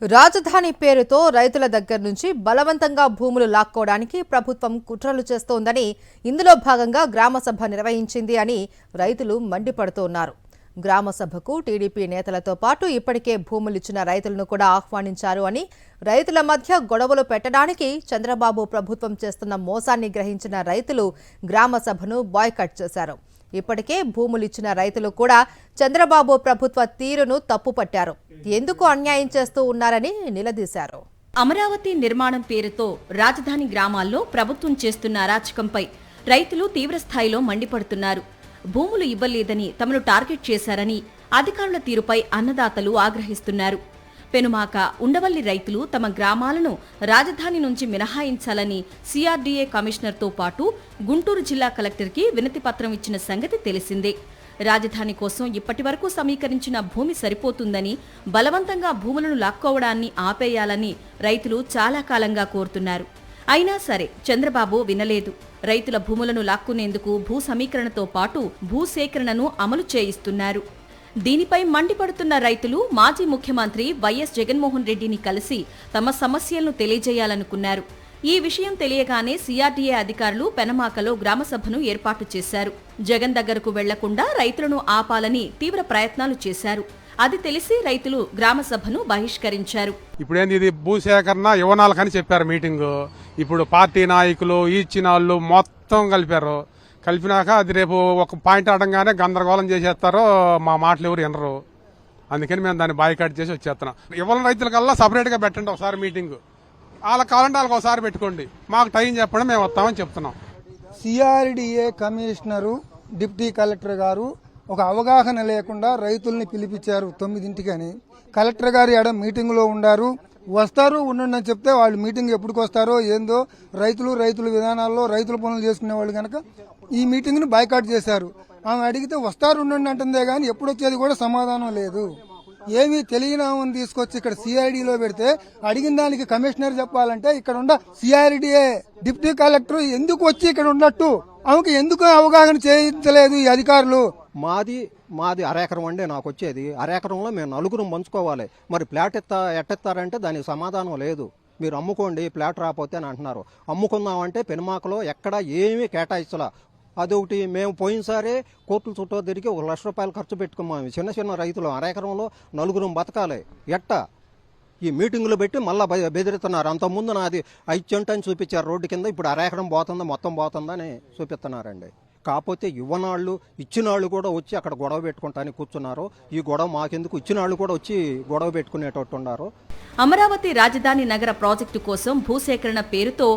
రాజధాని పేరుతో రైతుల దగ్గర నుంచి బలవంతంగా భూములు లాక్కోవడానికి ప్రభుత్వం కుట్రలు చేస్తోందని, ఇందులో భాగంగా గ్రామసభ నిర్వహించింది అని రైతులు మండిపడుతున్నారు. గ్రామసభకు టీడీపీ నేతలతో పాటు ఇప్పటికే భూములిచ్చిన రైతులను కూడా ఆహ్వానించారు అని, రైతుల మధ్య గొడవలు పెట్టడానికి చంద్రబాబు ప్రభుత్వం చేస్తున్న మోసాన్ని గ్రహించిన రైతులు గ్రామసభను బాయ్కాట్ చేశారు. ఇప్పటికే భూములిచ్చిన రైతులు కూడా చంద్రబాబు ప్రభుత్వ తీరును తప్పుపట్టారు. ఎందుకు అన్యాయం చేస్తూ ఉన్నారని నిలదీశారు. అమరావతి నిర్మాణం పేరుతో రాజధాని గ్రామాల్లో ప్రభుత్వం చేస్తున్న అరాచకంపై రైతులు తీవ్రస్థాయిలో మండిపడుతున్నారు. భూములు ఇవ్వలేదని తమను టార్గెట్ చేశారని అధికారుల తీరుపై అన్నదాతలు ఆగ్రహిస్తున్నారు. పెనుమాక, ఉండవల్లి రైతులు తమ గ్రామాలను రాజధాని నుంచి మినహాయించాలని సిఆర్డీఏ కమిషనర్తో పాటు గుంటూరు జిల్లా కలెక్టర్కి వినతిపత్రం ఇచ్చిన సంగతి తెలిసిందే. రాజధాని కోసం ఇప్పటివరకు సమీకరించిన భూమి సరిపోతుందని, బలవంతంగా భూములను లాక్కోవడాన్ని ఆపేయాలని రైతులు చాలా కాలంగా కోరుతున్నారు. అయినా సరే చంద్రబాబు వినలేదు. రైతుల భూములను లాక్కునేందుకు భూ సమీకరణతో పాటు భూసేకరణను అమలు చేయిస్తున్నారు. దీనిపై మండిపడుతున్న రైతులు మాజీ ముఖ్యమంత్రి వైఎస్ జగన్మోహన్ రెడ్డిని కలిసి తమ సమస్యలను తెలియజేయాలనుకున్నారు. ఈ విషయం తెలియగానే సిఆర్డీఏ అధికారులు పెనమాకలో గ్రామసభను ఏర్పాటు చేశారు. జగన్ దగ్గరకు వెళ్లకుండా రైతులను ఆపాలని తీవ్ర ప్రయత్నాలు చేశారు. అది తెలిసి రైతులు గ్రామసభను బహిష్కరించారు. ఇప్పుడేంది, ఇది భూసేకరణ యువనాలకని చెప్పారు మీటింగ్. ఇప్పుడు పార్టీ నాయకులు ఇచ్చిన వాళ్ళు మొత్తం కలిపినాక అది రేపు ఒక పాయింట్ ఆడంగానే గందరగోళం చేసేస్తారో, మా మాటలు ఎవరు వినరు. అందుకని మేము దాన్ని బాయ్కాట్ చేసి వచ్చేస్తున్నాం. యువన రైతులకల్లా సపరేట్గా పెట్టండి ఒకసారి మీటింగ్. వాళ్ళకి కావాలంటే వాళ్ళకి ఒకసారి పెట్టుకోండి, మాకు టైం చెప్పండి, మేము వస్తామని చెప్తున్నాం. సిఆర్డీఏ కమిషనరు, డిప్యూటీ కలెక్టర్ గారు ఒక అవగాహన లేకుండా రైతుల్ని పిలిపించారు 9ంటికని. కలెక్టర్ గారు ఎడ మీటింగ్లో ఉండారు. వస్తారు ఉండండి అని చెప్తే వాళ్ళు మీటింగ్ ఎప్పటికి వస్తారో ఏందో, రైతుల విధానాల్లో రైతుల పనులు చేసుకునే వాళ్ళు కనుక ఈ మీటింగ్ను బాయ్కాట్ చేశారు. ఆమె అడిగితే వస్తారు ఉండండి అంటుందే కానీ ఎప్పుడు వచ్చేది కూడా సమాధానం లేదు. ఏమీ తెలియనామని తీసుకొచ్చి ఇక్కడ సిఐడిలో పెడితే అడిగిన దానికి కమిషనర్ చెప్పాలంటే ఇక్కడ ఉన్న సిఆర్డీఏ డిప్యూటీ కలెక్టర్ ఎందుకు వచ్చి ఇక్కడ ఉన్నట్టు, ఆమెకు ఎందుకు అవగాహన చేయించలేదు ఈ అధికారులు. మాది అరెకరం అండి, నాకు వచ్చేది అరెకరంలో మేము నలుగురు పంచుకోవాలి. మరి ప్లాట్ ఎట్టెత్తారంటే దానికి సమాధానం లేదు. మీరు అమ్ముకోండి, ప్లాట్ రాకపోతే అని అంటున్నారు. అమ్ముకుందామంటే పెనుమాకలో ఎక్కడ ఏమీ కేటాయించలా. అదొకటి, మేము పోయినసారే కోర్టుల చుట్టూ తిరిగి ₹1,00,000 ఖర్చు పెట్టుకున్నాము. చిన్న రైతులు అరెకరంలో నలుగురు బతకాలి. ఈ మీటింగులు పెట్టి మళ్ళా బెదిరిస్తున్నారు. అంతకుముందు నాది 5 సెంట్ అని చూపించారు రోడ్డు కింద, ఇప్పుడు అరెకరం పోతుందా మొత్తం పోతుందని చూపిస్తున్నారండి. కాకపోతే ఇవ్వనాళ్ళు ఇచ్చినాళ్ళు కూడా వచ్చి అక్కడ గొడవ పెట్టుకుంటానికి కూర్చున్నారు. ఈ గొడవ మాకెందుకు, ఇచ్చినాళ్ళు కూడా వచ్చి గొడవ పెట్టుకునేటట్టు ఉన్నారు. అమరావతి రాజధాని నగర ప్రాజెక్టు కోసం భూసేకరణ పేరుతో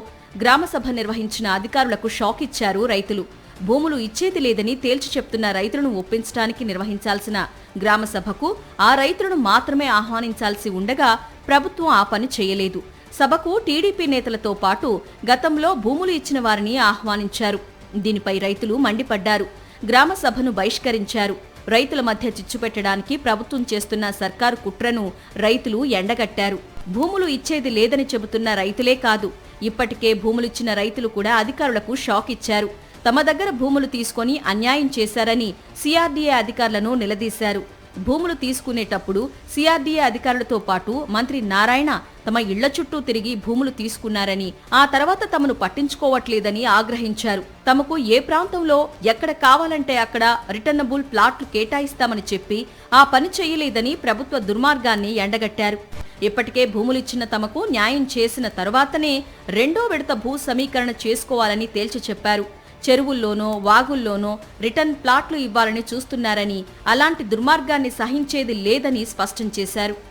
గ్రామసభ నిర్వహించిన అధికారులకు షాక్ ఇచ్చారు రైతులు. భూములు ఇచ్చేది లేదని తేల్చి చెప్తున్న రైతులను ఒప్పించడానికి నిర్వహించాల్సిన గ్రామసభకు ఆ రైతులను మాత్రమే ఆహ్వానించాల్సి ఉండగా ప్రభుత్వం ఆ పని చేయలేదు. సభకు టీడీపీ నేతలతో పాటు గతంలో భూములు ఇచ్చిన వారిని ఆహ్వానించారు. దీనిపై రైతులు మండిపడ్డారు. గ్రామసభను బహిష్కరించారు. రైతుల మధ్య చిచ్చు పెట్టడానికి ప్రభుత్వం చేస్తున్న సర్కారు కుట్రను రైతులు ఎండగట్టారు. భూములు ఇచ్చేది లేదని చెబుతున్న రైతులే కాదు, ఇప్పటికే భూములిచ్చిన రైతులు కూడా అధికారులకు షాక్ ఇచ్చారు. తమ దగ్గర భూములు తీసుకొని అన్యాయం చేశారని సిఆర్డీఏ అధికారులను నిలదీశారు. భూములు తీసుకునేటప్పుడు సిఆర్డీఏ అధికారులతో పాటు మంత్రి నారాయణ తమ ఇళ్ల చుట్టూ తిరిగి భూములు తీసుకున్నారని, ఆ తర్వాత తమను పట్టించుకోవట్లేదని ఆగ్రహించారు. తమకు ఏ ప్రాంతంలో ఎక్కడ కావాలంటే అక్కడ రిటర్నబుల్ ప్లాట్లు కేటాయిస్తామని చెప్పి ఆ పని చేయలేదని ప్రభుత్వ దుర్మార్గాన్ని ఎండగట్టారు. ఇప్పటికే భూములిచ్చిన తమకు న్యాయం చేసిన తరువాతనే రెండో విడత భూ సమీకరణ చేసుకోవాలని తేల్చి చెప్పారు. చెరువుల్లోనో వాగుల్లోనో రిటర్న్ ప్లాట్లు ఇవ్వాలని చూస్తున్నారని, అలాంటి దుర్మార్గాన్ని సహించేది లేదని స్పష్టం చేశారు.